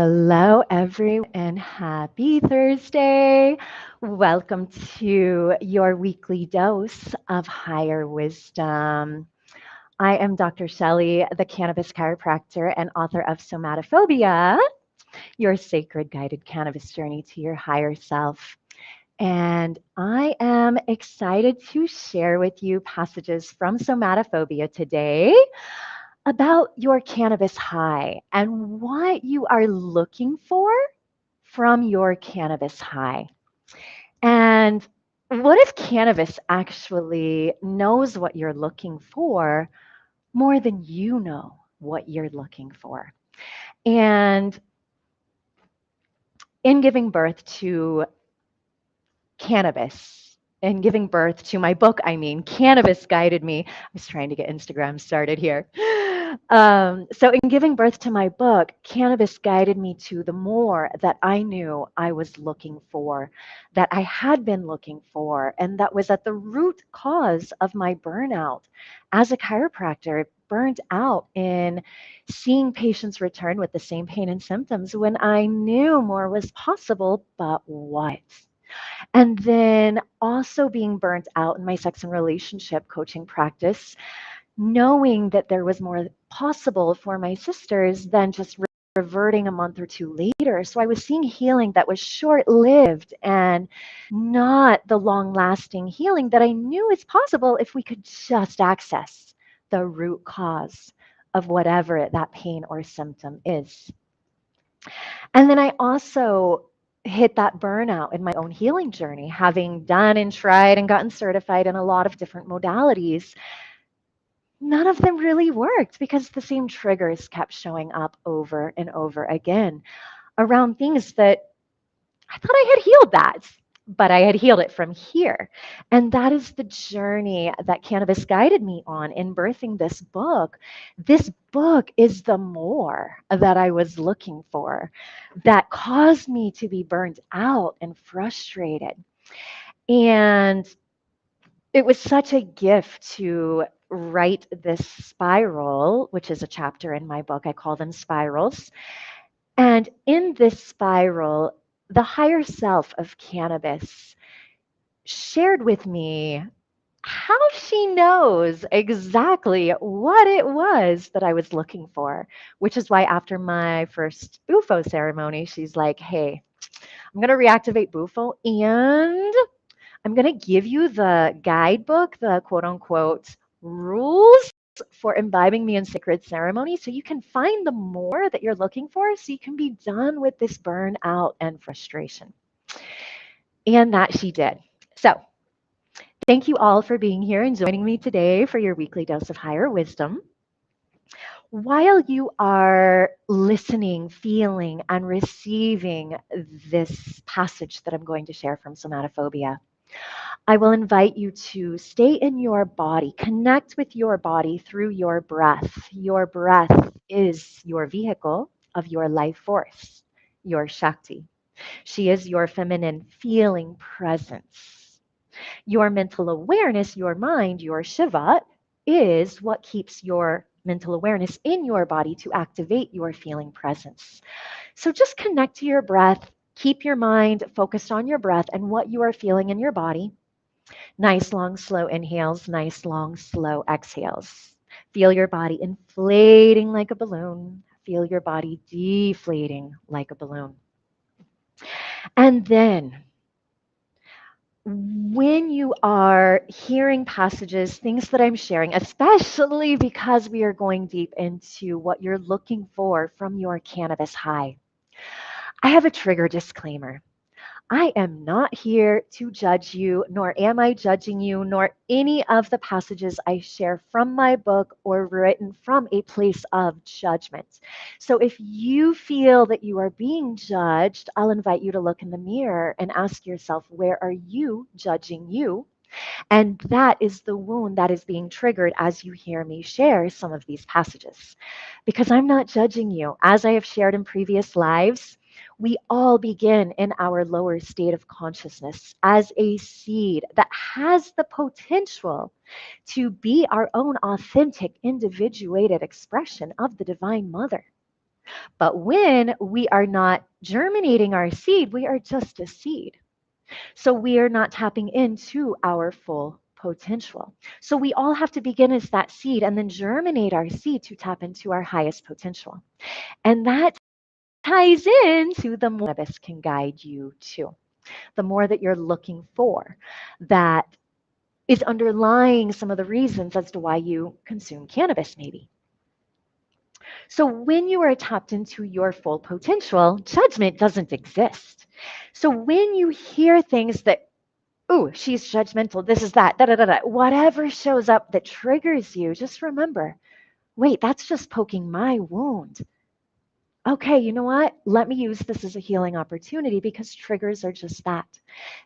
Hello, everyone, and happy Thursday. Welcome to your weekly dose of higher wisdom. I am Dr. Shelley, the cannabis chiropractor and author of Somatophobia, your sacred guided cannabis journey to your higher self. And I am excited to share with you passages from Somatophobia today about your cannabis high and what you are looking for from your cannabis high. And what if cannabis actually knows what you're looking for more than you know what you're looking for? And in giving birth to cannabis, in giving birth to my book, Cannabis guided me. I was trying to get Instagram started here. So, in giving birth to my book, cannabis guided me to the more that I knew I was looking for, that I had been looking for, and that was at the root cause of my burnout. As a chiropractor, burnt out in seeing patients return with the same pain and symptoms when I knew more was possible, but what? And then also being burnt out in my sex and relationship coaching practice, knowing that there was more possible for my sisters than just reverting a month or two later. So I was seeing healing that was short lived and not the long lasting healing that I knew is possible if we could just access the root cause of whatever that pain or symptom is. And then I also hit that burnout in my own healing journey, having done and tried and gotten certified in a lot of different modalities. None of them really worked because the same triggers kept showing up over and over again around things that I thought I had healed that, but I had healed it from here. And that is the journey that cannabis guided me on in birthing this book. This book is the more that I was looking for that caused me to be burnt out and frustrated. And it was such a gift to write this spiral, which is a chapter in my book. I call them spirals. And in this spiral, the higher self of cannabis shared with me how she knows exactly what it was that I was looking for, which is why after my first Bufo ceremony, she's like, hey, I'm going to reactivate Bufo and I'm going to give you the guidebook, the quote unquote rules for imbibing me in sacred ceremony so you can find the more that you're looking for so you can be done with this burnout and frustration. And that she did. So, thank you all for being here and joining me today for your weekly dose of higher wisdom. While you are listening, feeling, and receiving this passage that I'm going to share from Somatophobia, I will invite you to stay in your body, connect with your body through your breath. Your breath is your vehicle of your life force, your Shakti. She is your feminine feeling presence. Your mental awareness, your mind, your Shiva, is what keeps your mental awareness in your body to activate your feeling presence. So just connect to your breath, keep your mind focused on your breath and what you are feeling in your body. Nice, long, slow inhales, nice, long, slow exhales. Feel your body inflating like a balloon. Feel your body deflating like a balloon. And then, when you are hearing passages, things that I'm sharing, especially because we are going deep into what you're looking for from your cannabis high, I have a trigger disclaimer. I am not here to judge you, nor am I judging you, nor any of the passages I share from my book or written from a place of judgment. So if you feel that you are being judged, I'll invite you to look in the mirror and ask yourself, where are you judging you? And that is the wound that is being triggered as you hear me share some of these passages. Because I'm not judging you. As I have shared in previous lives, we all begin in our lower state of consciousness as a seed that has the potential to be our own authentic, individuated expression of the Divine Mother. But when we are not germinating our seed, we are just a seed. So we are not tapping into our full potential. So we all have to begin as that seed and then germinate our seed to tap into our highest potential. And that ties into the more cannabis can guide you to. The more that you're looking for, that is underlying some of the reasons as to why you consume cannabis, maybe. So when you are tapped into your full potential, judgment doesn't exist. So when you hear things that, ooh, she's judgmental, this is that, da da da da, whatever shows up that triggers you, just remember, wait, that's just poking my wound. Okay, you know what? Let me use this as a healing opportunity because triggers are just that.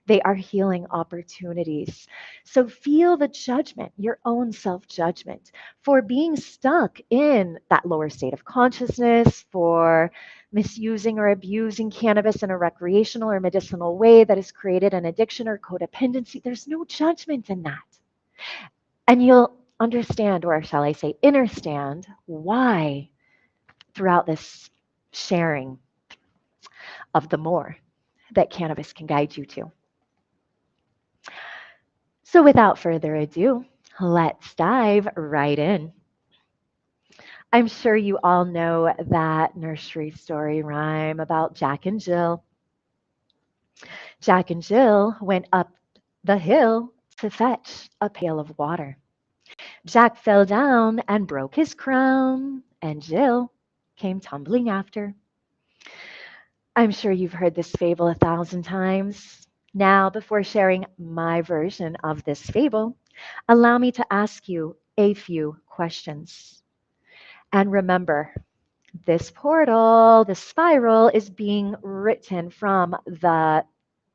They are healing opportunities. So feel the judgment, your own self judgment, for being stuck in that lower state of consciousness, for misusing or abusing cannabis in a recreational or medicinal way that has created an addiction or codependency. There's no judgment in that. And you'll understand, or shall I say, understand why throughout this sharing of the more that cannabis can guide you to. So without further ado, let's dive right in. I'm sure you all know that nursery story rhyme about Jack and Jill. Jack and Jill went up the hill to fetch a pail of water. Jack fell down and broke his crown, and Jill came tumbling after. I'm sure you've heard this fable 1,000 times. Now, before sharing my version of this fable, allow me to ask you a few questions. And remember, this portal, this spiral, is being written from the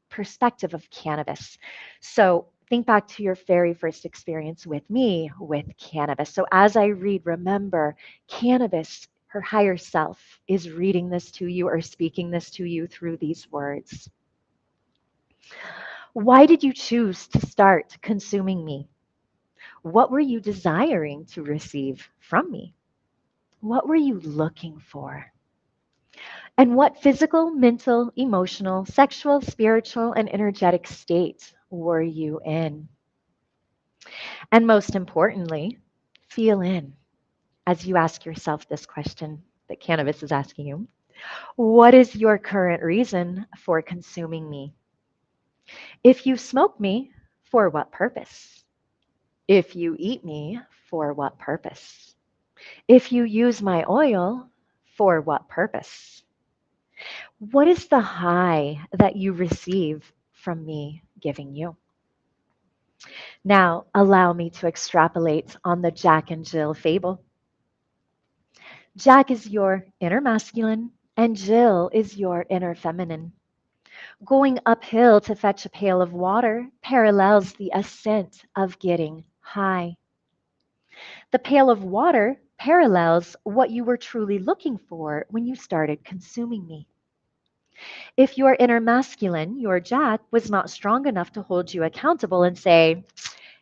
perspective of cannabis. So think back to your very first experience with me with cannabis. So as I read, remember, cannabis, her higher self, is reading this to you or speaking this to you through these words. Why did you choose to start consuming me? What were you desiring to receive from me? What were you looking for? And what physical, mental, emotional, sexual, spiritual, and energetic state were you in? And most importantly, feel in as you ask yourself this question that cannabis is asking you. What is your current reason for consuming me? If you smoke me, for what purpose? If you eat me, for what purpose? If you use my oil, for what purpose? What is the high that you receive from me giving you? Now, allow me to extrapolate on the Jack and Jill fable. Jack is your inner masculine, and Jill is your inner feminine. Going uphill to fetch a pail of water parallels the ascent of getting high. The pail of water parallels what you were truly looking for when you started consuming me. If your inner masculine, your Jack, was not strong enough to hold you accountable and say,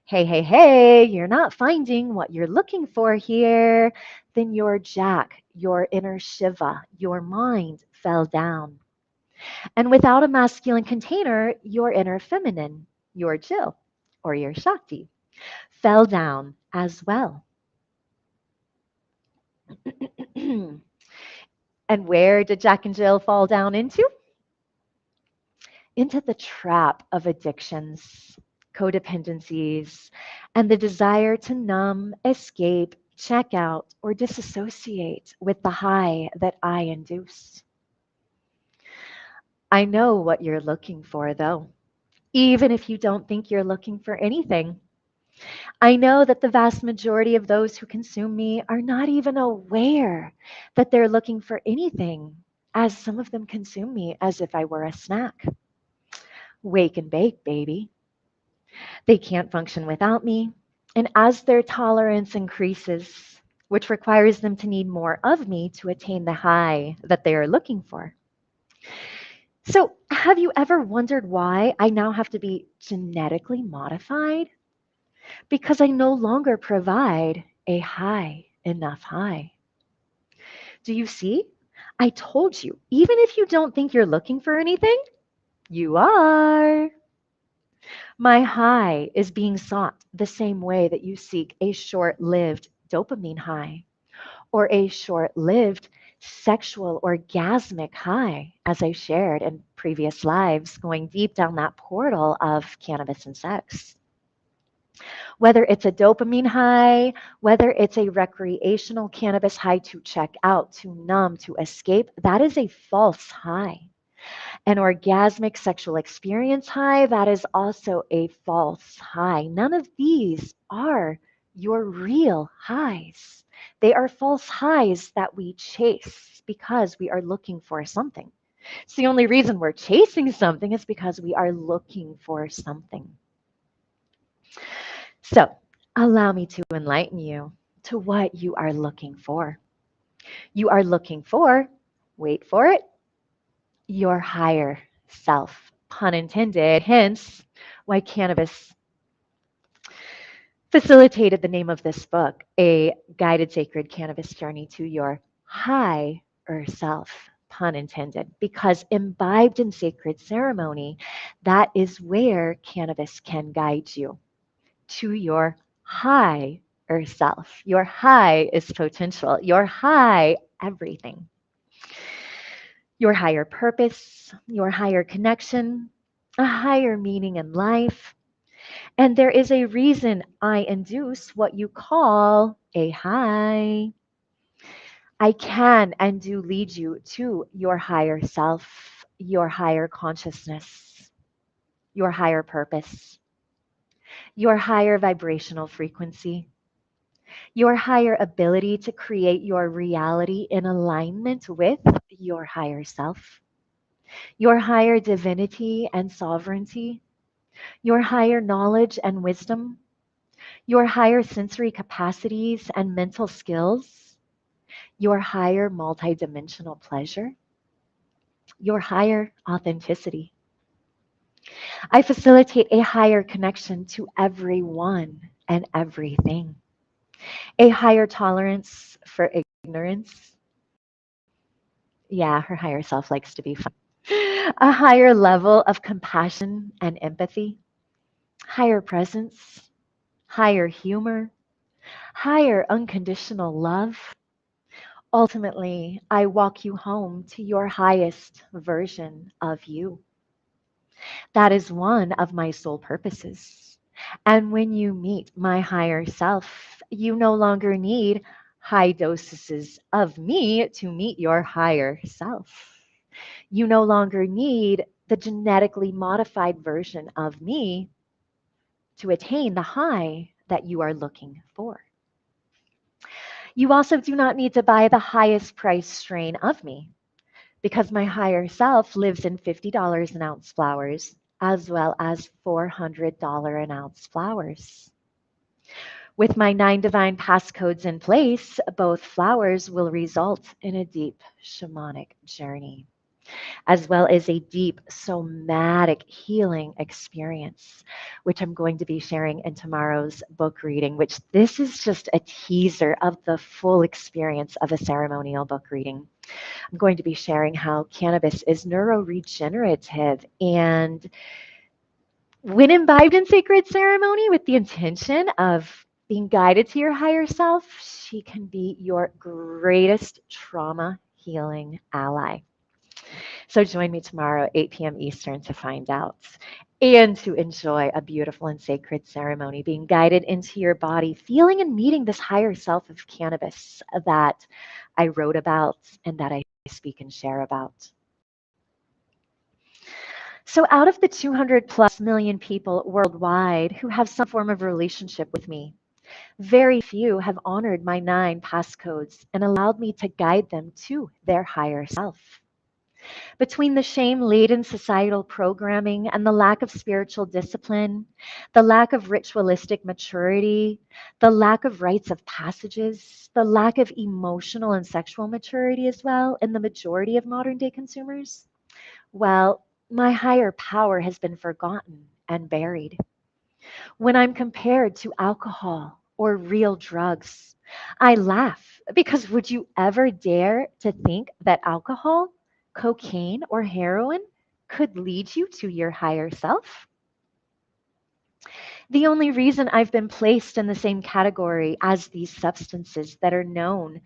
hey, hey, hey, you're not finding what you're looking for here, then your Jack, your inner Shiva, your mind fell down. And without a masculine container, your inner feminine, your Jill, or your Shakti, fell down as well. And where did Jack and Jill fall down into? Into the trap of addictions, codependencies, and the desire to numb, escape, check out, or disassociate with the high that I induce. I know what you're looking for, though, even if you don't think you're looking for anything. I know that the vast majority of those who consume me are not even aware that they're looking for anything, as some of them consume me as if I were a snack. Wake and bake, baby. They can't function without me. And as their tolerance increases, which requires them to need more of me to attain the high that they are looking for. So, have you ever wondered why I now have to be genetically modified? Because I no longer provide a high enough high. Do you see? I told you, even if you don't think you're looking for anything, you are. My high is being sought the same way that you seek a short lived dopamine high or a short lived sexual orgasmic high, as I shared in previous lives, going deep down that portal of cannabis and sex. Whether it's a dopamine high, whether it's a recreational cannabis high to check out, to numb, to escape, that is a false high. An orgasmic sexual experience high, that is also a false high. None of these are your real highs. They are false highs that we chase because we are looking for something. It's the only reason we're chasing something is because we are looking for something. So, allow me to enlighten you to what you are looking for. You are looking for, wait for it, your higher self, pun intended, hence why cannabis facilitated the name of this book, A Guided Sacred Cannabis Journey to Your Higher Self, pun intended, because imbibed in sacred ceremony, that is where cannabis can guide you to your higher self. Your high is potential, your high everything. Your higher purpose, your higher connection, a higher meaning in life. And there is a reason I induce what you call a high. I can and do lead you to your higher self, your higher consciousness, your higher purpose, your higher vibrational frequency, your higher ability to create your reality in alignment with your higher self, your higher divinity and sovereignty, your higher knowledge and wisdom, your higher sensory capacities and mental skills, your higher multidimensional pleasure, your higher authenticity. I facilitate a higher connection to everyone and everything, a higher tolerance for ignorance. Yeah, her higher self likes to be fun. A higher level of compassion and empathy, higher presence, higher humor, higher unconditional love. Ultimately, I walk you home to your highest version of you. That is one of my soul purposes. And when you meet my higher self, you no longer need high doses of me to meet your higher self. You no longer need the genetically modified version of me to attain the high that you are looking for. You also do not need to buy the highest price strain of me because my higher self lives in $50 an ounce flowers as well as $400 an ounce flowers. With my 9 divine passcodes in place, both flowers will result in a deep shamanic journey, as well as a deep somatic healing experience, which I'm going to be sharing in tomorrow's book reading, which this is just a teaser of the full experience of a ceremonial book reading. I'm going to be sharing how cannabis is neuroregenerative and when imbibed in sacred ceremony with the intention of being guided to your higher self, she can be your greatest trauma healing ally. So join me tomorrow, 8 p.m. Eastern, to find out and to enjoy a beautiful and sacred ceremony, being guided into your body, feeling and meeting this higher self of cannabis that I wrote about and that I speak and share about. So out of the 200 plus million people worldwide who have some form of relationship with me, very few have honored my 9 passcodes and allowed me to guide them to their higher self. Between the shame-laden societal programming and the lack of spiritual discipline, the lack of ritualistic maturity, the lack of rites of passages, the lack of emotional and sexual maturity as well in the majority of modern day consumers, well, my higher power has been forgotten and buried. When I'm compared to alcohol or real drugs, I laugh because would you ever dare to think that alcohol, cocaine, or heroin could lead you to your higher self? The only reason I've been placed in the same category as these substances that are known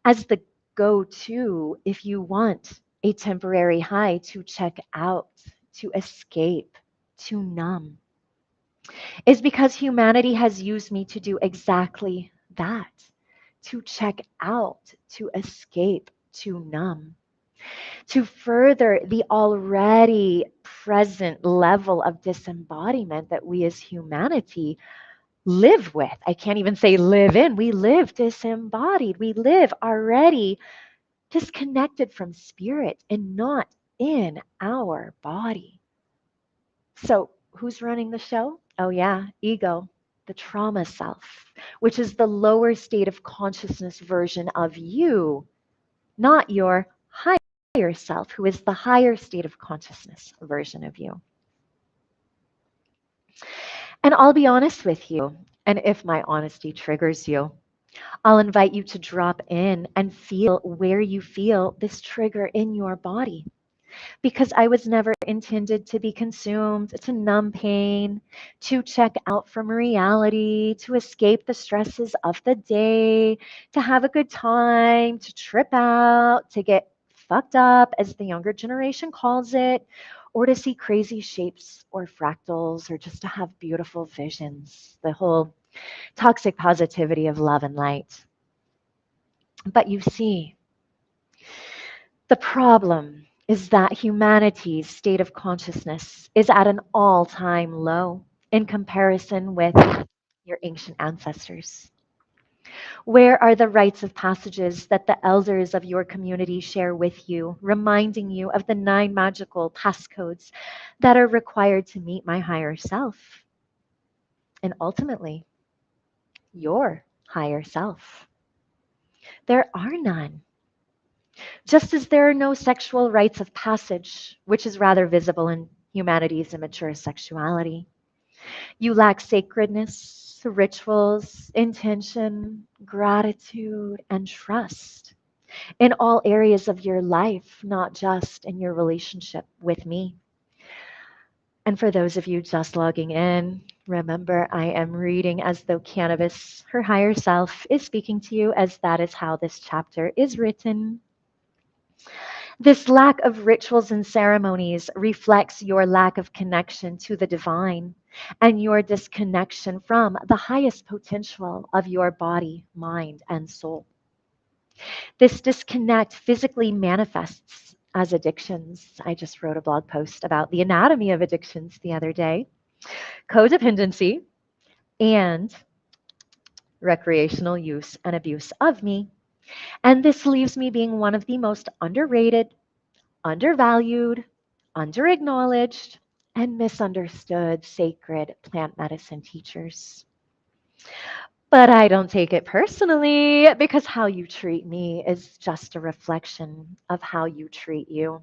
as the go to if you want a temporary high to check out, to escape, to numb, is because humanity has used me to do exactly that, to check out, to escape, to numb, to further the already present level of disembodiment that we as humanity live with. I can't even say live in. We live disembodied. We live already disconnected from spirit and not in our body. So, who's running the show? Oh, yeah, ego, the trauma self, which is the lower state of consciousness version of you, not your higher self, who is the higher state of consciousness version of you. And I'll be honest with you, and if my honesty triggers you, I'll invite you to drop in and feel where you feel this trigger in your body. Because I was never intended to be consumed, to numb pain, to check out from reality, to escape the stresses of the day, to have a good time, to trip out, to get fucked up, as the younger generation calls it, or to see crazy shapes or fractals, or just to have beautiful visions, the whole toxic positivity of love and light. But you see, the problem is that humanity's state of consciousness is at an all time low in comparison with your ancient ancestors. Where are the rites of passages that the elders of your community share with you, reminding you of the 9 magical passcodes that are required to meet my higher self? And ultimately, your higher self. There are none. Just as there are no sexual rites of passage, which is rather visible in humanity's immature sexuality. You lack sacredness, rituals, intention, gratitude, and trust in all areas of your life, not just in your relationship with me. And for those of you just logging in, remember I am reading as though Cannabis, her higher self, is speaking to you, as that is how this chapter is written. This lack of rituals and ceremonies reflects your lack of connection to the divine and your disconnection from the highest potential of your body, mind, and soul. This disconnect physically manifests as addictions. I just wrote a blog post about the anatomy of addictions the other day, codependency, and recreational use and abuse of me. And this leaves me being one of the most underrated, undervalued, underacknowledged, and misunderstood sacred plant medicine teachers. But I don't take it personally because how you treat me is just a reflection of how you treat you.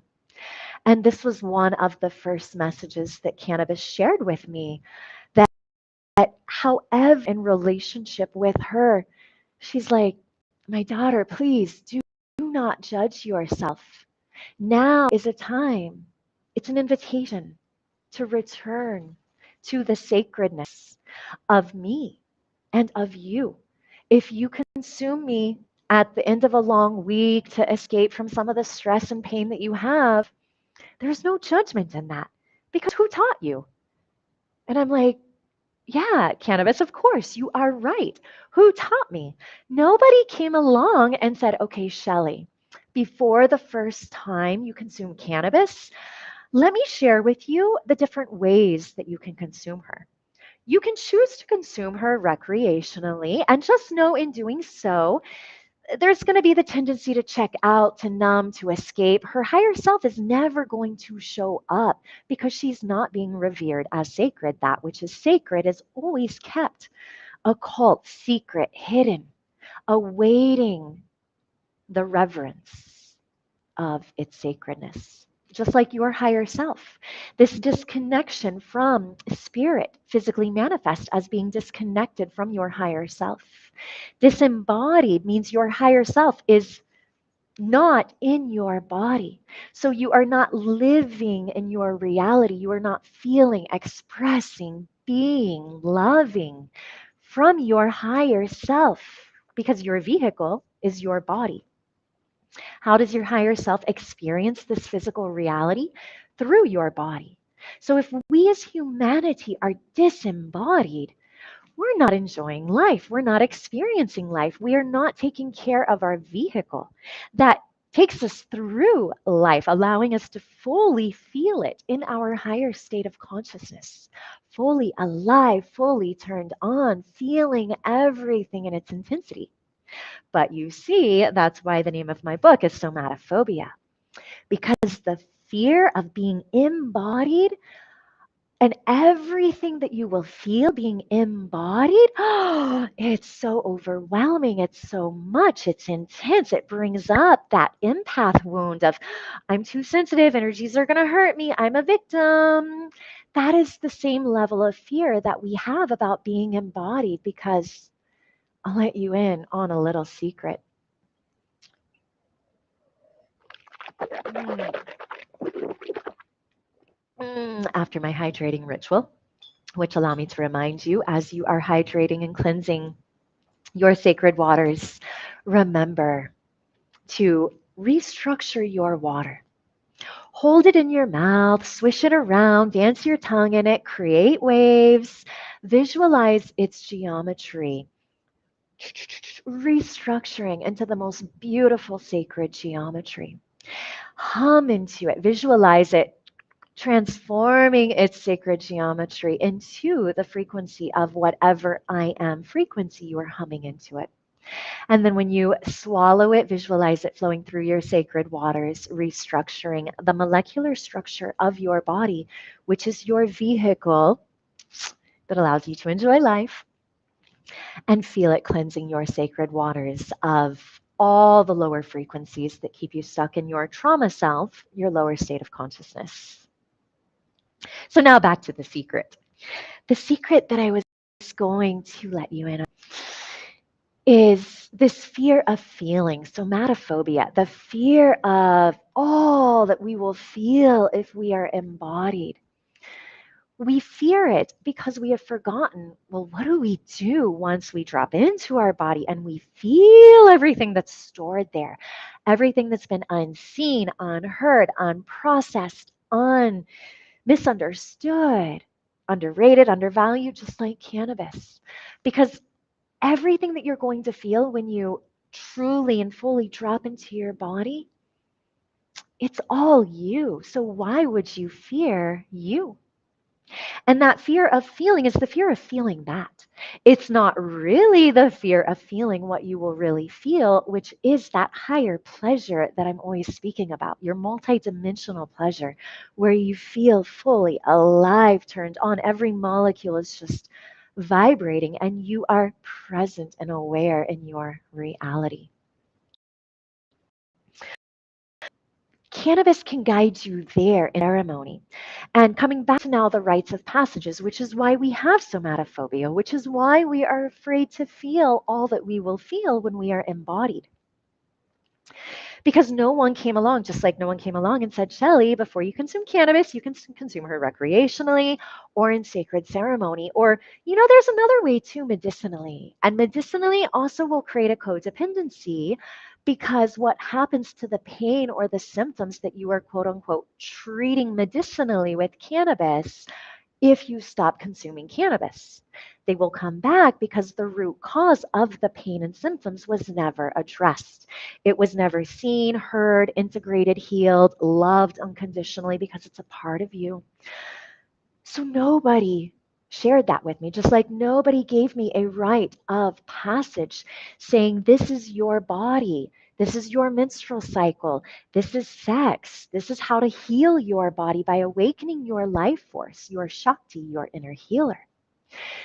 And this was one of the first messages that Cannabis shared with me, that however in relationship with her, she's like, my daughter, please do not judge yourself. Now is a time, it's an invitation to return to the sacredness of me and of you. If you consume me at the end of a long week to escape from some of the stress and pain that you have, there's no judgment in that because who taught you? And I'm like, yeah, Cannabis, of course, you are right. Who taught me? Nobody came along and said, okay, Shelly, before the first time you consume cannabis, let me share with you the different ways that you can consume her. You can choose to consume her recreationally, and just know in doing so, there's going to be the tendency to check out, to numb, to escape. Her higher self is never going to show up because she's not being revered as sacred. That which is sacred is always kept occult, secret, hidden, awaiting the reverence of its sacredness. just like your higher self. This disconnection from spirit physically manifests as being disconnected from your higher self. Disembodied means your higher self is not in your body. So you are not living in your reality. You are not feeling, expressing, being, loving from your higher self because your vehicle is your body. How does your higher self experience this physical reality? Through your body. So if we as humanity are disembodied, we're not enjoying life. We're not experiencing life. We are not taking care of our vehicle that takes us through life, allowing us to fully feel it in our higher state of consciousness, fully alive, fully turned on, feeling everything in its intensity. But you see, that's why the name of my book is Somatophobia, because the fear of being embodied and everything that you will feel being embodied, it's so overwhelming. It's so much. It's intense. It brings up that empath wound of, I'm too sensitive. Energies are going to hurt me. I'm a victim. That is the same level of fear that we have about being embodied, because I'll let you in on a little secret. After my hydrating ritual, which allow me to remind you as you are hydrating and cleansing your sacred waters, remember to restructure your water. Hold it in your mouth, swish it around, dance your tongue in it, create waves, visualize its geometry, restructuring into the most beautiful sacred geometry. Hum into it, visualize it transforming its sacred geometry into the frequency of whatever I am frequency you are humming into it. And then when you swallow it, visualize it flowing through your sacred waters, restructuring the molecular structure of your body, which is your vehicle that allows you to enjoy life, and feel it cleansing your sacred waters of all the lower frequencies that keep you stuck in your trauma self, your lower state of consciousness. So now back to the secret. The secret that I was going to let you in on is this fear of feeling, somatophobia, the fear of all that we will feel if we are embodied. We fear it because we have forgotten, well, what do we do once we drop into our body and we feel everything that's stored there, everything that's been unseen, unheard, unprocessed, misunderstood, underrated, undervalued, just like cannabis. Because everything that you're going to feel when you truly and fully drop into your body, it's all you. So why would you fear you? And that fear of feeling is the fear of feeling that. It's not really the fear of feeling what you will really feel, which is that higher pleasure that I'm always speaking about, your multidimensional pleasure, where you feel fully alive, turned on. Every molecule is just vibrating and you are present and aware in your reality. Cannabis can guide you there in ceremony. And coming back to now the rites of passages, which is why we have somatophobia, which is why we are afraid to feel all that we will feel when we are embodied. Because no one came along, just like no one came along and said, Shelley, before you consume cannabis, you can consume her recreationally or in sacred ceremony. Or, there's another way too, medicinally. And medicinally also will create a codependency, because what happens to the pain or the symptoms that you are quote unquote treating medicinally with cannabis, if you stop consuming cannabis, they will come back because the root cause of the pain and symptoms was never addressed. It was never seen, heard, integrated, healed, loved unconditionally, because it's a part of you. So nobody shared that with me, just like nobody gave me a rite of passage saying, this is your body. This is your menstrual cycle. This is sex. This is how to heal your body by awakening your life force, your Shakti, your inner healer.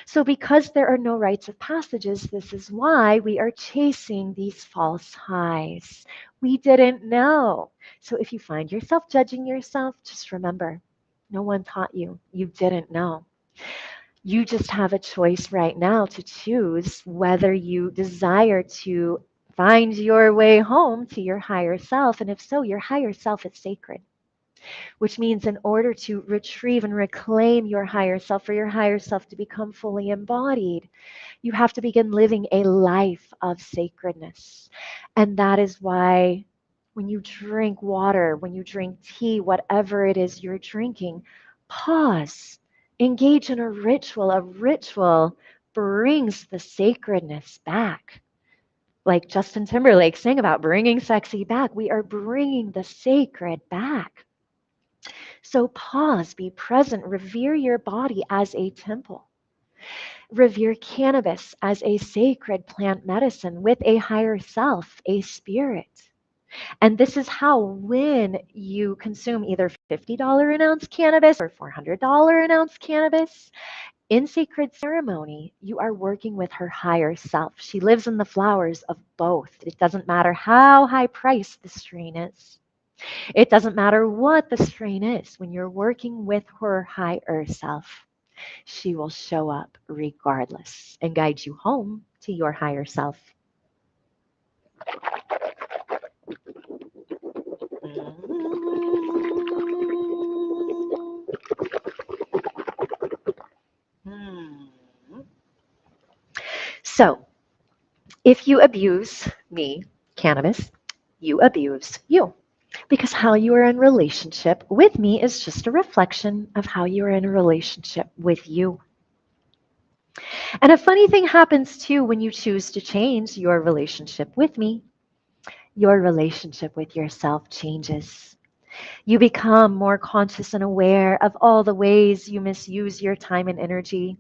So, because there are no rites of passages, this is why we are chasing these false highs. We didn't know. So, if you find yourself judging yourself, just remember no one taught you. You didn't know. You just have a choice right now to choose whether you desire to find your way home to your higher self. And if so, your higher self is sacred, which means in order to retrieve and reclaim your higher self, for your higher self to become fully embodied, you have to begin living a life of sacredness. And that is why when you drink water, when you drink tea, whatever it is you're drinking, pause, engage in a ritual. A ritual brings the sacredness back. Like Justin Timberlake sang about bringing sexy back, we are bringing the sacred back. So pause, be present, revere your body as a temple. Revere cannabis as a sacred plant medicine with a higher self, a spirit. And this is how, when you consume either $50 an ounce cannabis or $400 an ounce cannabis, in sacred ceremony, you are working with her higher self. She lives in the flowers of both. It doesn't matter how high priced the strain is. It doesn't matter what the strain is. When you're working with her higher self, she will show up regardless and guide you home to your higher self. So, if you abuse me, cannabis, you abuse you. Because how you are in relationship with me is just a reflection of how you are in a relationship with you. And a funny thing happens too when you choose to change your relationship with me. Your relationship with yourself changes. You become more conscious and aware of all the ways you misuse your time and energy,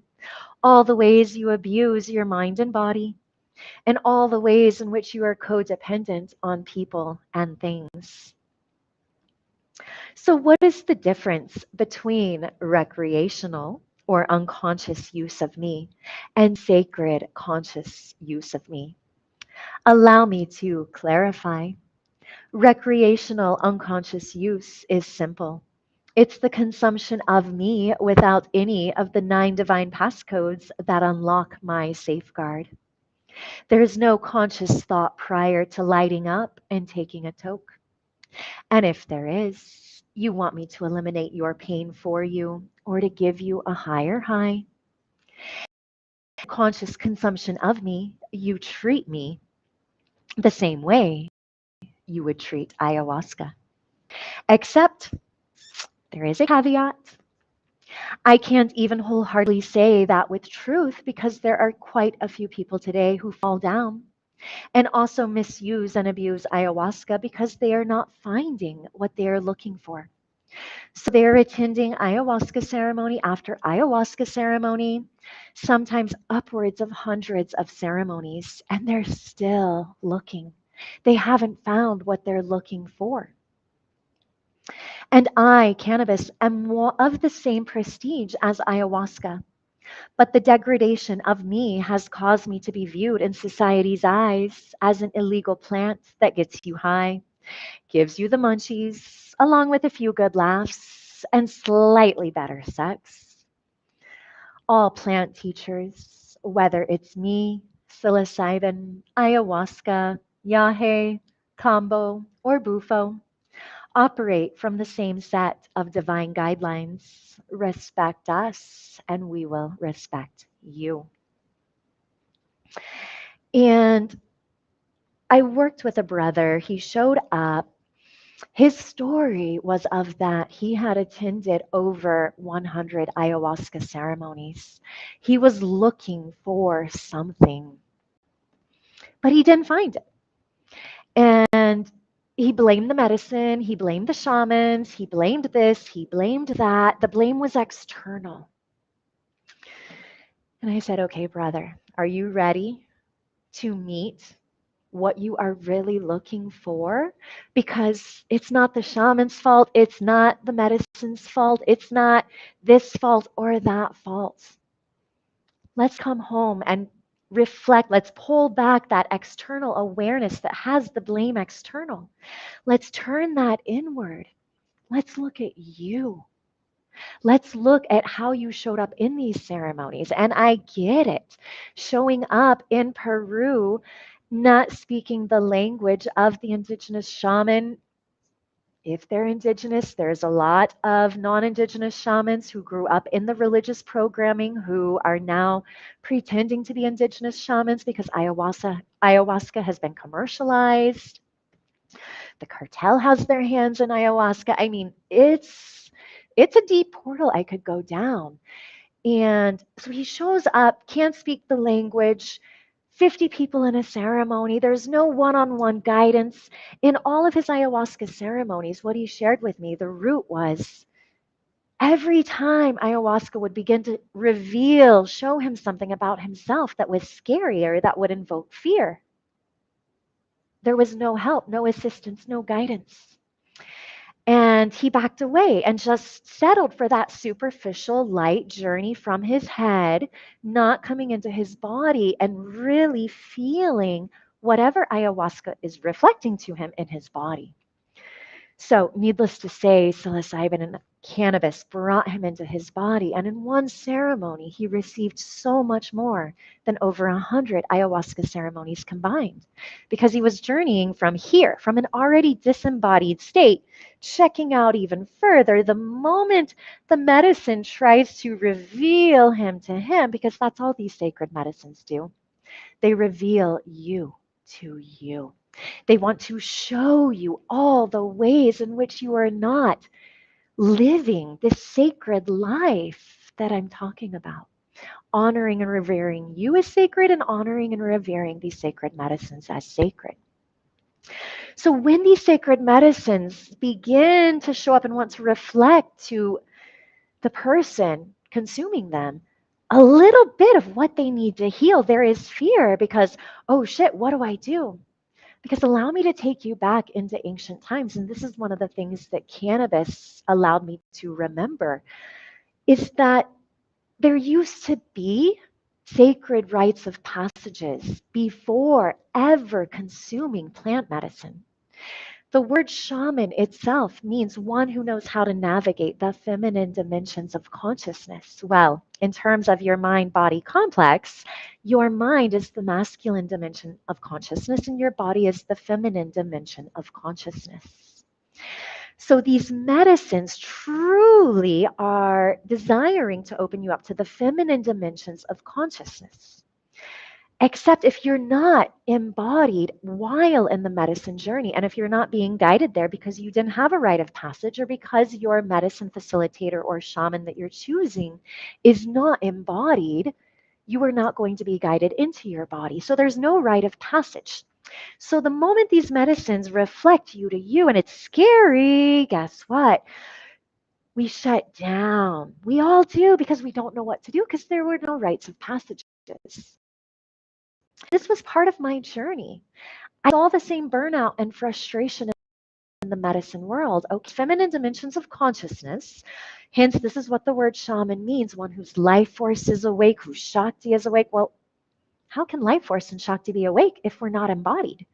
all the ways you abuse your mind and body, and all the ways in which you are codependent on people and things. So, what is the difference between recreational or unconscious use of me and sacred conscious use of me? Allow me to clarify. Recreational unconscious use is simple. It's the consumption of me without any of the 9 divine passcodes that unlock my safeguard. There is no conscious thought prior to lighting up and taking a toke. And if there is, you want me to eliminate your pain for you or to give you a higher high. Conscious consumption of me, you treat me the same way you would treat ayahuasca. Except there is a caveat. I can't even wholeheartedly say that with truth because there are quite a few people today who fall down and also misuse and abuse ayahuasca because they are not finding what they are looking for. So they're attending ayahuasca ceremony after ayahuasca ceremony, sometimes upwards of hundreds of ceremonies, and they're still looking. They haven't found what they're looking for. And I, cannabis, am of the same prestige as ayahuasca. But the degradation of me has caused me to be viewed in society's eyes as an illegal plant that gets you high, gives you the munchies, along with a few good laughs and slightly better sex. All plant teachers, whether it's me, psilocybin, ayahuasca, yahe, kambo, or bufo, operate from the same set of divine guidelines. Respect us, and we will respect you. And I worked with a brother. He showed up. His story was of that he had attended over 100 ayahuasca ceremonies. He was looking for something, but he didn't find it. And he blamed the medicine, he blamed the shamans, he blamed this, he blamed that. The blame was external. And I said, okay, brother, are you ready to meet what you are really looking for? Because it's not the shaman's fault, it's not the medicine's fault, it's not this fault or that fault. Let's come home and reflect. Let's pull back that external awareness that has the blame external. Let's turn that inward. Let's look at you. Let's look at how you showed up in these ceremonies. And I get it. Showing up in Peru, not speaking the language of the indigenous shaman. If they're indigenous, there's a lot of non-indigenous shamans who grew up in the religious programming who are now pretending to be indigenous shamans because ayahuasca has been commercialized. The cartel has their hands in ayahuasca. I mean, it's a deep portal I could go down. And so he shows up, can't speak the language, 50 people in a ceremony. There's no one on one guidance. In all of his ayahuasca ceremonies, what he shared with me, the root was every time ayahuasca would begin to reveal, show him something about himself that was scary or that would invoke fear, there was no help, no assistance, no guidance. And he backed away and just settled for that superficial light journey from his head, not coming into his body and really feeling whatever ayahuasca is reflecting to him in his body. So, needless to say, psilocybin and cannabis brought him into his body. And in one ceremony, he received so much more than over 100 ayahuasca ceremonies combined because he was journeying from here, from an already disembodied state, checking out even further the moment the medicine tries to reveal him to him, because that's all these sacred medicines do. They reveal you to you. They want to show you all the ways in which you are not living this sacred life that I'm talking about. Honoring and revering you as sacred and honoring and revering these sacred medicines as sacred. So when these sacred medicines begin to show up and want to reflect to the person consuming them a little bit of what they need to heal, there is fear because, oh shit, what do I do? Because allow me to take you back into ancient times. And this is one of the things that cannabis allowed me to remember, is that there used to be sacred rites of passages before ever consuming plant medicine. The word shaman itself means one who knows how to navigate the feminine dimensions of consciousness. Well, in terms of your mind body complex, your mind is the masculine dimension of consciousness and your body is the feminine dimension of consciousness. So these medicines truly are desiring to open you up to the feminine dimensions of consciousness. Except if you're not embodied while in the medicine journey, and if you're not being guided there because you didn't have a rite of passage or because your medicine facilitator or shaman that you're choosing is not embodied, you are not going to be guided into your body. So there's no rite of passage. So the moment these medicines reflect you to you, and it's scary, guess what? We shut down. We all do because we don't know what to do because there were no rites of passages. This was part of my journey. I saw the same burnout and frustration in the medicine world. Okay, feminine dimensions of consciousness. Hence, this is what the word shaman means, one whose life force is awake, whose Shakti is awake. Well, how can life force and Shakti be awake if we're not embodied?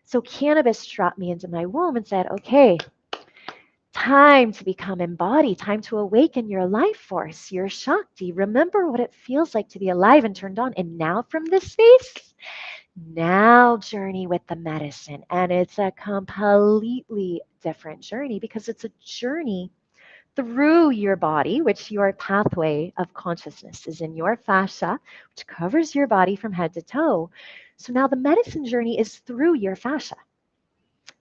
So cannabis dropped me into my womb and said, okay, time to become embodied, time to awaken your life force, your Shakti. Remember what it feels like to be alive and turned on. And now from this space, now journey with the medicine. And it's a completely different journey because it's a journey through your body, which your pathway of consciousness is in your fascia, which covers your body from head to toe. So now the medicine journey is through your fascia,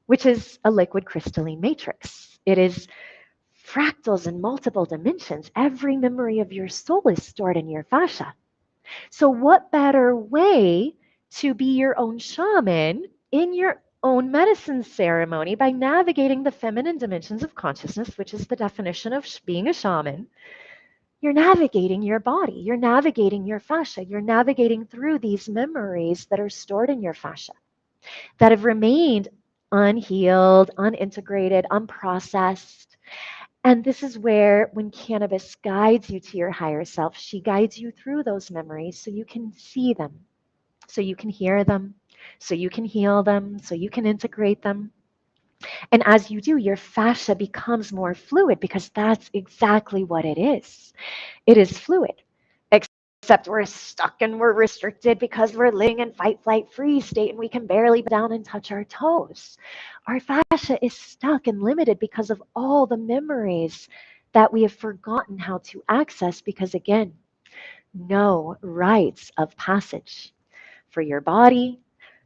which is a liquid crystalline matrix. It is fractals in multiple dimensions. Every memory of your soul is stored in your fascia. So what better way to be your own shaman in your own medicine ceremony by navigating the feminine dimensions of consciousness, which is the definition of being a shaman. You're navigating your body. You're navigating your fascia. You're navigating through these memories that are stored in your fascia that have remained unhealed, unintegrated, unprocessed. And this is where, when cannabis guides you to your higher self, she guides you through those memories so you can see them, so you can hear them, so you can heal them, so you can integrate them. And as you do, your fascia becomes more fluid because that's exactly what it is. It is fluid, except we're stuck and we're restricted because we're living in fight, flight, freeze state and we can barely bend down and touch our toes. Our fascia is stuck and limited because of all the memories that we have forgotten how to access because, again, no rites of passage for your body,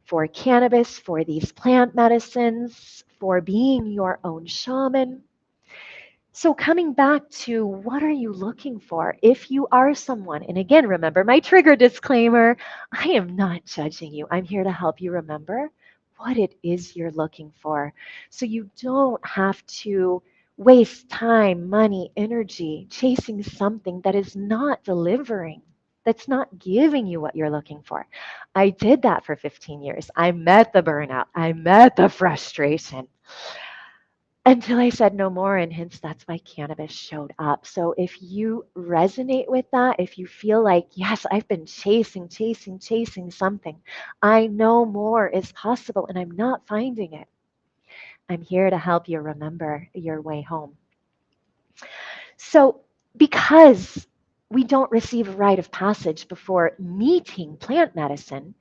for cannabis, for these plant medicines, for being your own shaman. So, coming back to what are you looking for? If you are someone, and again, remember my trigger disclaimer, I am not judging you. I'm here to help you remember what it is you're looking for. So, you don't have to waste time, money, energy chasing something that is not delivering, that's not giving you what you're looking for. I did that for 15 years. I met the burnout, I met the frustration until I said no more, and hence that's why cannabis showed up. So if you resonate with that, if you feel like, yes, I've been chasing something, I know more is possible and I'm not finding it, I'm here to help you remember your way home. So because we don't receive a rite of passage before meeting plant medicine,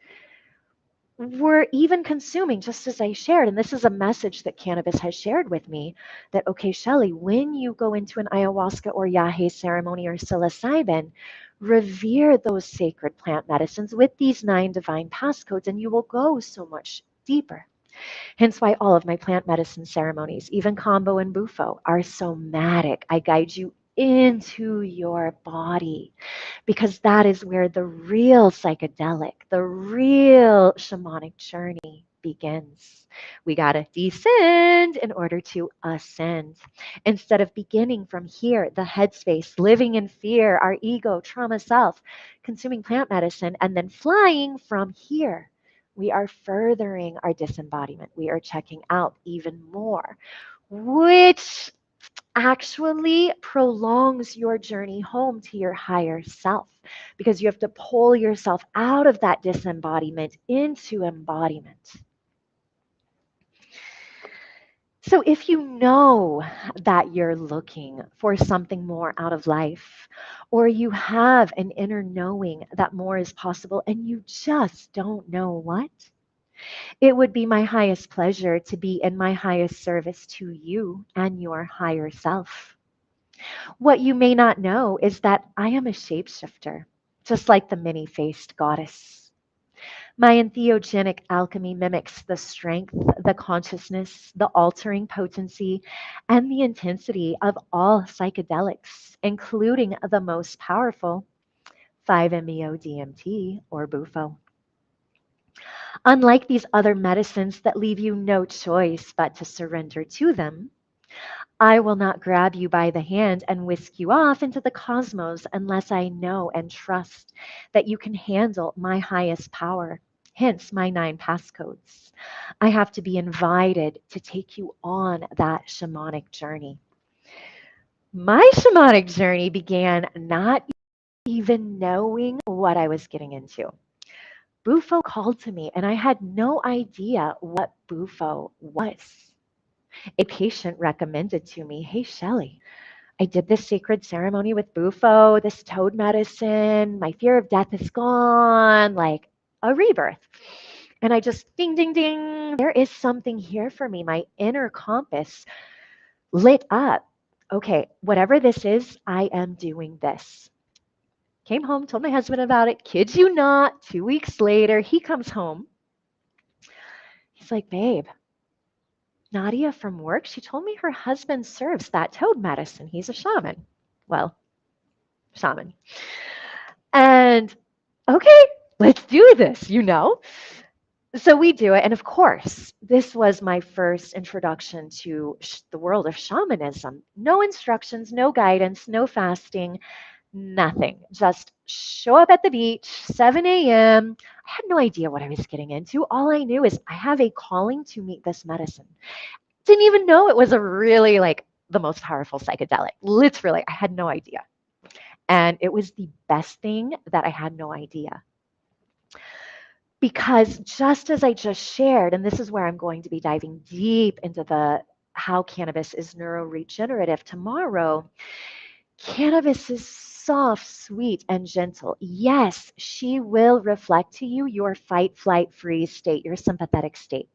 we're even consuming, just as I shared, and this is a message that cannabis has shared with me, that, okay, Shelly, when you go into an ayahuasca or yahe ceremony or psilocybin, revere those sacred plant medicines with these 9 divine passcodes, and you will go so much deeper. Hence why all of my plant medicine ceremonies, even combo and bufo, are somatic. I guide you into your body, because that is where the real psychedelic, the real shamanic journey begins. We got to descend in order to ascend. Instead of beginning from here, the headspace, living in fear, our ego, trauma, self, consuming plant medicine, and then flying from here, we are furthering our disembodiment. We are checking out even more, which actually prolongs your journey home to your higher self, because you have to pull yourself out of that disembodiment into embodiment. So if you know that you're looking for something more out of life, or you have an inner knowing that more is possible and you just don't know what, it would be my highest pleasure to be in my highest service to you and your higher self. What you may not know is that I am a shapeshifter, just like the many faced goddess. My entheogenic alchemy mimics the strength, the consciousness, the altering potency, and the intensity of all psychedelics, including the most powerful 5-MeO DMT or Bufo. Unlike these other medicines that leave you no choice but to surrender to them, I will not grab you by the hand and whisk you off into the cosmos unless I know and trust that you can handle my highest power, hence my 9 passcodes. I have to be invited to take you on that shamanic journey. My shamanic journey began not even knowing what I was getting into. Bufo called to me, and I had no idea what Bufo was. A patient recommended to me, hey, Shelly, I did this sacred ceremony with Bufo, this toad medicine. My fear of death is gone, like a rebirth. And I just ding, ding, ding. There is something here for me. My inner compass lit up. Okay, whatever this is, I am doing this. Came home, told my husband about it. Kid you not, 2 weeks later, he comes home. He's like, babe, Nadia from work, she told me her husband serves that toad medicine. He's a shaman. Well, shaman. And okay, let's do this, you know? So we do it. And of course, this was my first introduction to the world of shamanism. No instructions, no guidance, no fasting, nothing. Just show up at the beach, 7 a.m. I had no idea what I was getting into. All I knew is I have a calling to meet this medicine. Didn't even know it was a really like the most powerful psychedelic. Literally, I had no idea. And it was the best thing that I had no idea. Because just as I just shared, and this is where I'm going to be diving deep into the how cannabis is neuroregenerative tomorrow, cannabis is soft, sweet, and gentle. Yes, she will reflect to you your fight, flight, freeze state, your sympathetic state.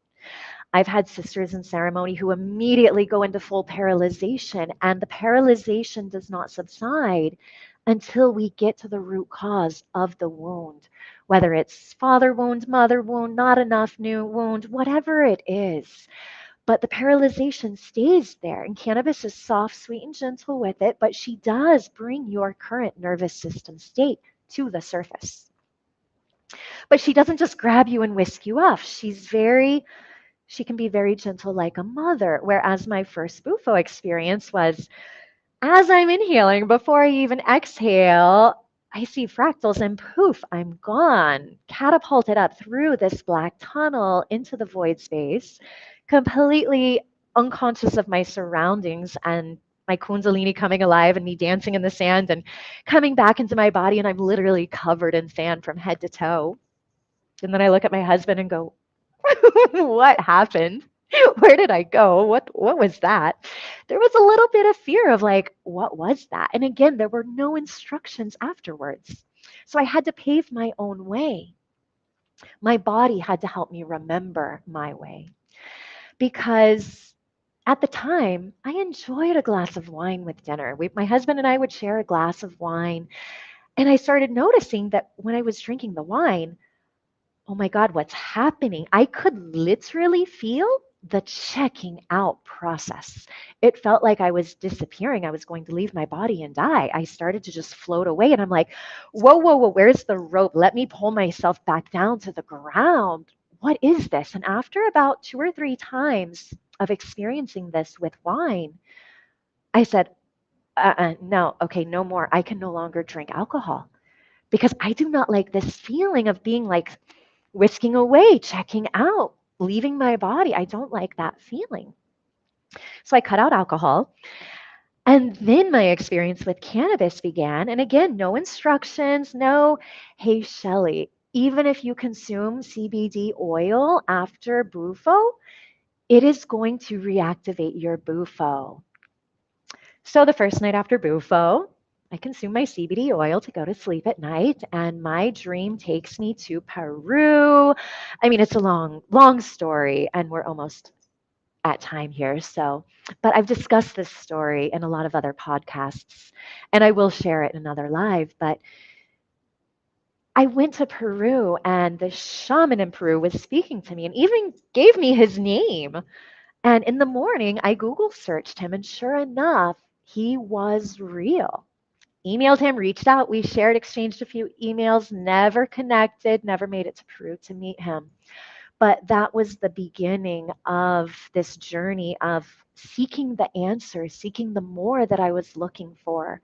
I've had sisters in ceremony who immediately go into full paralyzation, and the paralyzation does not subside until we get to the root cause of the wound, whether it's father wound, mother wound, not enough new wound, whatever it is. But the paralyzation stays there, and cannabis is soft, sweet, and gentle with it, but she does bring your current nervous system state to the surface. But she doesn't just grab you and whisk you off. She can be very gentle like a mother. Whereas my first Bufo experience was as I'm inhaling, before I even exhale, I see fractals and poof, I'm gone, catapulted up through this black tunnel into the void space, completely unconscious of my surroundings and my kundalini coming alive and me dancing in the sand and coming back into my body, and I'm literally covered in sand from head to toe. And then I look at my husband and go, what happened? Where did I go? What was that? There was a little bit of fear of like, what was that? And again, there were no instructions afterwards. So I had to pave my own way. My body had to help me remember my way. Because at the time, I enjoyed a glass of wine with dinner. My husband and I would share a glass of wine. And I started noticing that when I was drinking the wine, oh my God, what's happening? I could literally feel the checking out process. It felt like I was disappearing. I was going to leave my body and die. I started to just float away. And I'm like, whoa, whoa, whoa, where's the rope? Let me pull myself back down to the ground. What is this? And after about 2 or 3 times of experiencing this with wine, I said, no, okay, no more. I can no longer drink alcohol because I do not like this feeling of being like whisking away, checking out, leaving my body. I don't like that feeling. So I cut out alcohol. And then my experience with cannabis began. And again, no instructions, no, hey, Shelly, even if you consume CBD oil after Bufo, it is going to reactivate your Bufo. So the first night after Bufo, I consume my CBD oil to go to sleep at night, and my dream takes me to Peru. I mean, it's a long, long story, and we're almost at time here. So, but I've discussed this story in a lot of other podcasts, and I will share it in another live. But I went to Peru, and the shaman in Peru was speaking to me and even gave me his name. And in the morning, I Google searched him, and sure enough, he was real. Emailed him, reached out, we shared, exchanged a few emails, never connected, never made it to Peru to meet him. But that was the beginning of this journey of seeking the answer, seeking the more that I was looking for,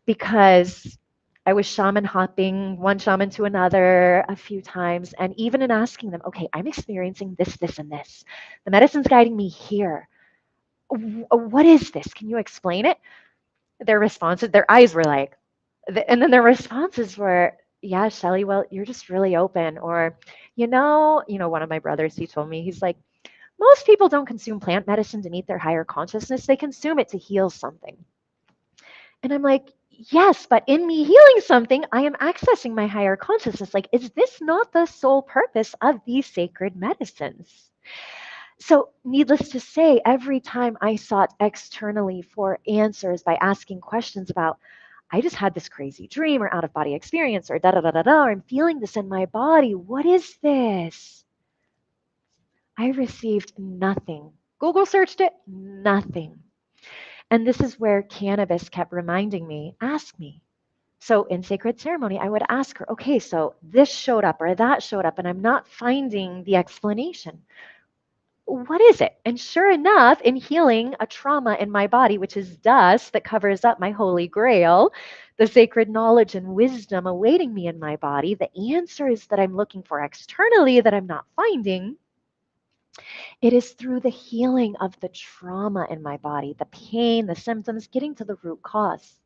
because I was shaman hopping one shaman to another a few times. And even in asking them, okay, I'm experiencing this, this, and this. The medicine's guiding me here. What is this? Can you explain it? Their responses, their eyes were like, and then their responses were, yeah, Shelly, well, you're just really open. Or, one of my brothers, he told me, he's like, most people don't consume plant medicine to meet their higher consciousness. They consume it to heal something. And I'm like, yes, but in me healing something, I am accessing my higher consciousness. Like, is this not the sole purpose of these sacred medicines? So, needless to say, every time I sought externally for answers by asking questions about, I just had this crazy dream or out of body experience or da da da da da, or I'm feeling this in my body. What is this? I received nothing. Google searched it, nothing. And this is where cannabis kept reminding me, ask me. So in sacred ceremony, I would ask her, okay, so this showed up or that showed up, and I'm not finding the explanation. What is it? And sure enough, in healing a trauma in my body, which is dust that covers up my holy grail, the sacred knowledge and wisdom awaiting me in my body, the answers that I'm looking for externally that I'm not finding, It is through the healing of the trauma in my body, the pain, the symptoms, getting to the root cause.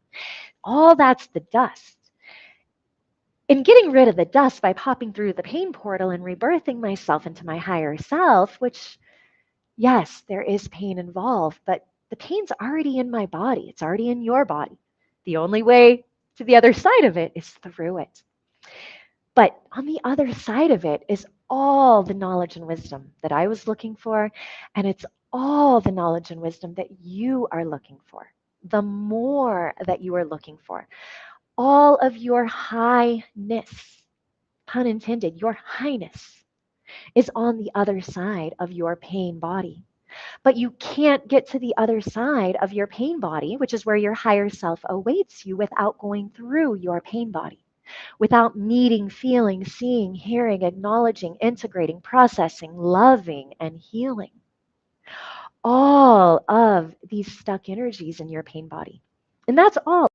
All that's the dust. In getting rid of the dust by popping through the pain portal and rebirthing myself into my higher self, which, yes, there is pain involved, but the pain's already in my body. It's already in your body. The only way to the other side of it is through it. But on the other side of it is all the knowledge and wisdom that I was looking for, and it's all the knowledge and wisdom that you are looking for. The more that you are looking for, all of your highness, pun intended, your highness is on the other side of your pain body. But you can't get to the other side of your pain body, which is where your higher self awaits you, without going through your pain body, without meeting, feeling, seeing, hearing, acknowledging, integrating, processing, loving, and healing all of these stuck energies in your pain body. And that's all.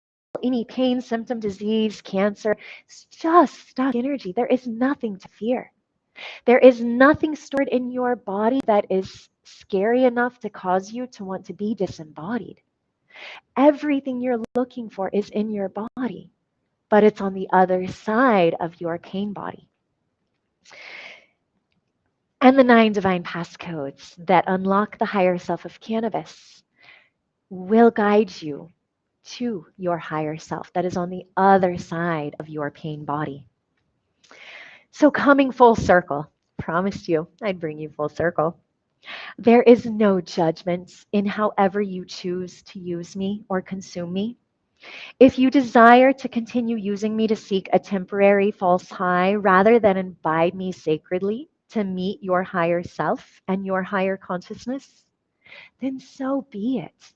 Any pain, symptom, disease, cancer, it's just stuck energy. There is nothing to fear. There is nothing stored in your body that is scary enough to cause you to want to be disembodied. Everything you're looking for is in your body, but it's on the other side of your pain body. And the 9 divine passcodes that unlock the higher self of cannabis will guide you to your higher self that is on the other side of your pain body. So, coming full circle, promised you I'd bring you full circle. There is no judgment in however you choose to use me or consume me. If you desire to continue using me to seek a temporary false high rather than imbibe me sacredly to meet your higher self and your higher consciousness, then so be it.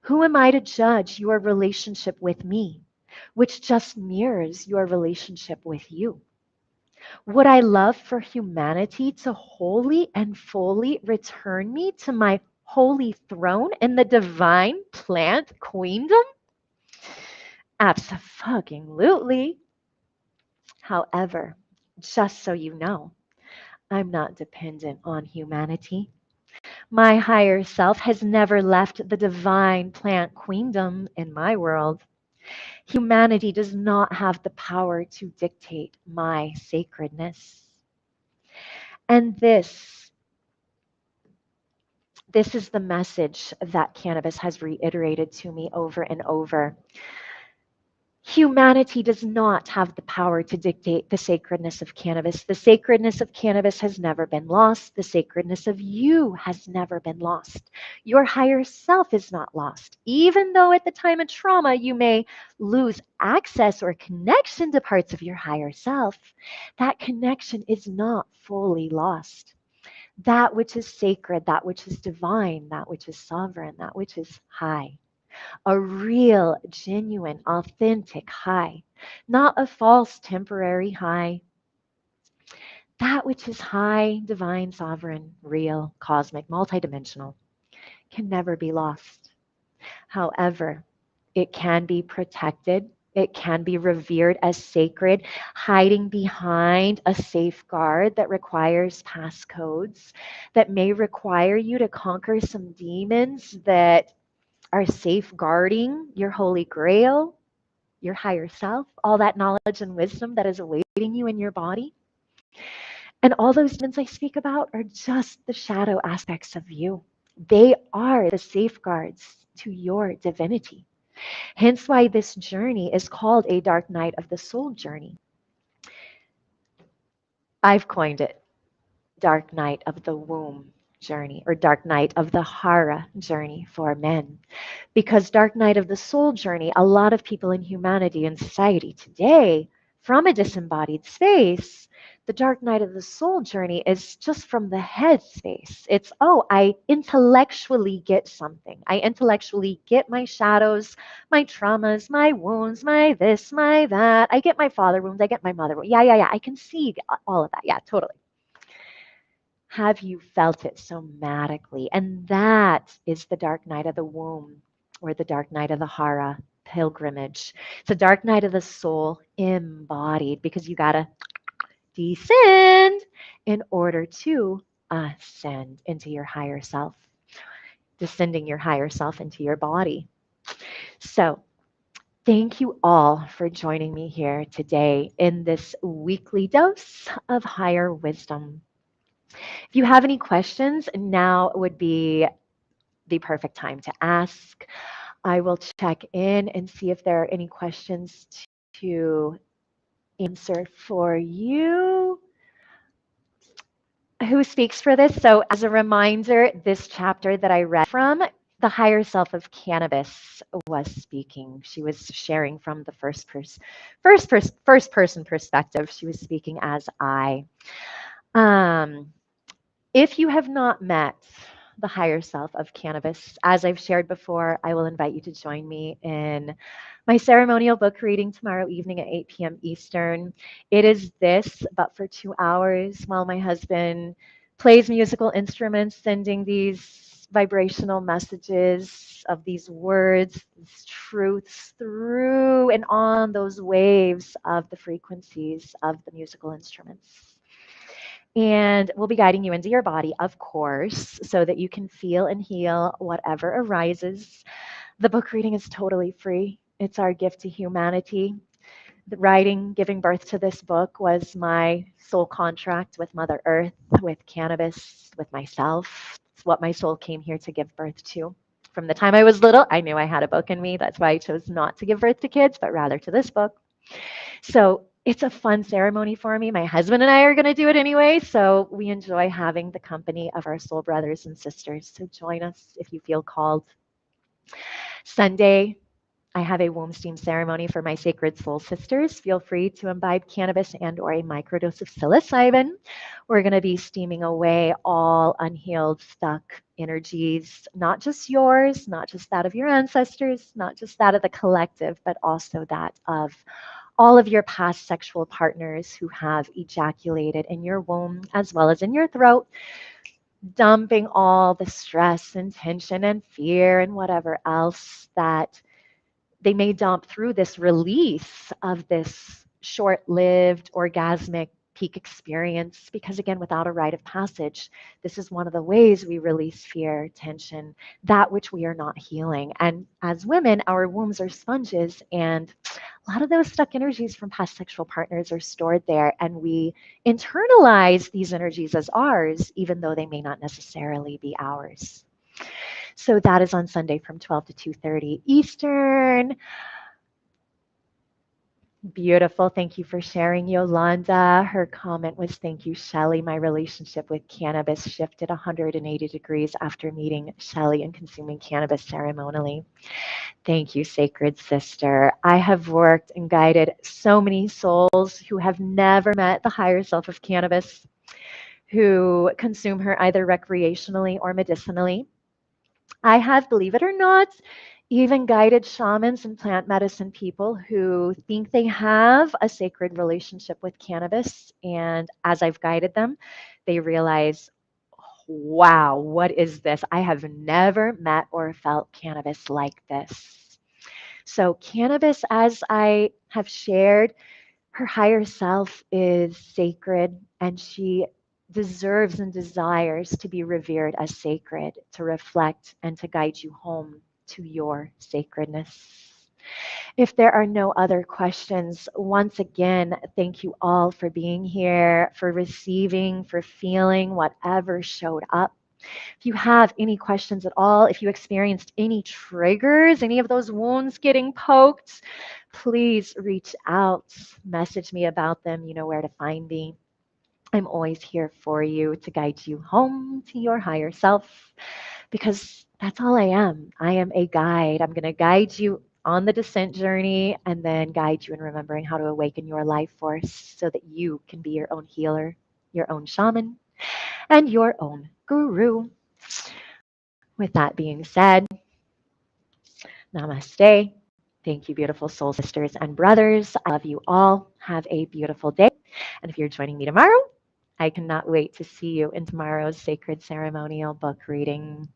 Who am I to judge your relationship with me, which just mirrors your relationship with you? Would I love for humanity to wholly and fully return me to my holy throne in the divine plant queendom? Absolutely. However, just so you know, I'm not dependent on humanity. My higher self has never left the divine plant queendom in my world. Humanity does not have the power to dictate my sacredness. And this is the message that cannabis has reiterated to me over and over. Humanity does not have the power to dictate the sacredness of cannabis. The sacredness of cannabis has never been lost. The sacredness of you has never been lost. Your higher self is not lost. Even though at the time of trauma you may lose access or connection to parts of your higher self, that connection is not fully lost. That which is sacred, that which is divine, that which is sovereign, that which is high. A real, genuine, authentic high, not a false, temporary high. That which is high, divine, sovereign, real, cosmic, multidimensional can never be lost. However, it can be protected. It can be revered as sacred, hiding behind a safeguard that requires passcodes, that may require you to conquer some demons that are safeguarding your holy grail, your higher self, all that knowledge and wisdom that is awaiting you in your body. And all those demons I speak about are just the shadow aspects of you. They are the safeguards to your divinity. Hence why this journey is called a dark night of the soul journey. I've coined it dark night of the womb journey, or dark night of the hara journey for men. Because dark night of the soul journey, a lot of people in humanity and society today, from a disembodied space, the dark night of the soul journey is just from the head space. It's, oh, I intellectually get something. I intellectually get my shadows, my traumas, my wounds, my this, my that. I get my father wounds. I get my mother wounds. Yeah. I can see all of that. Yeah, totally. Have you felt it somatically? And that is the dark night of the womb, or the dark night of the hara pilgrimage. It's a dark night of the soul embodied, because you got to descend in order to ascend into your higher self, descending your higher self into your body. So, thank you all for joining me here today in this weekly dose of higher wisdom. If you have any questions, now would be the perfect time to ask. I will check in and see if there are any questions to answer for you. Who speaks for this? So, as a reminder, this chapter that I read from, the higher self of cannabis was speaking. She was sharing from the first person perspective. She was speaking as I. Um, if you have not met the higher self of cannabis, as I've shared before, I will invite you to join me in my ceremonial book reading tomorrow evening at 8 p.m. Eastern. It is this, but for 2 hours while my husband plays musical instruments, sending these vibrational messages of these words, these truths through and on those waves of the frequencies of the musical instruments. And we'll be guiding you into your body, of course, so that you can feel and heal whatever arises. The book reading is totally free. It's our gift to humanity. The writing, giving birth to this book was my soul contract with Mother Earth, with cannabis, with myself. It's what my soul came here to give birth to. From the time I was little, I knew I had a book in me. That's why I chose not to give birth to kids, but rather to this book. So it's a fun ceremony for me. My husband and I are going to do it anyway. So we enjoy having the company of our soul brothers and sisters. So join us if you feel called. Sunday, I have a womb steam ceremony for my sacred soul sisters. Feel free to imbibe cannabis and or a microdose of psilocybin. We're going to be steaming away all unhealed, stuck energies, not just yours, not just that of your ancestors, not just that of the collective, but also that of all of your past sexual partners who have ejaculated in your womb as well as in your throat, dumping all the stress and tension and fear and whatever else that they may dump through this release of this short lived orgasmic peak experience. Because, again, without a rite of passage, this is one of the ways we release fear, tension, that which we are not healing. And as women, our wombs are sponges, and a lot of those stuck energies from past sexual partners are stored there. And we internalize these energies as ours, even though they may not necessarily be ours. So that is on Sunday from 12 to 2:30 Eastern. Beautiful. Thank you for sharing, Yolanda. Her comment was, thank you, Shelley. My relationship with cannabis shifted 180 degrees after meeting Shelley and consuming cannabis ceremonially. Thank you, sacred sister. I have worked and guided so many souls who have never met the higher self of cannabis, who consume her either recreationally or medicinally. I have, believe it or not, even guided shamans and plant medicine people who think they have a sacred relationship with cannabis. And as I've guided them, they realize, wow, what is this? I have never met or felt cannabis like this. So, cannabis, as I have shared, her higher self is sacred, and she deserves and desires to be revered as sacred, to reflect and to guide you home to your sacredness. If there are no other questions, once again, thank you all for being here, for receiving, for feeling whatever showed up. If you have any questions at all, if you experienced any triggers, any of those wounds getting poked, please reach out, message me about them. You know where to find me. I'm always here for you to guide you home to your higher self, because that's all I am. I am a guide. I'm going to guide you on the descent journey and then guide you in remembering how to awaken your life force so that you can be your own healer, your own shaman, and your own guru. With that being said, namaste. Thank you, beautiful soul sisters and brothers. I love you all. Have a beautiful day. And if you're joining me tomorrow, I cannot wait to see you in tomorrow's sacred ceremonial book reading.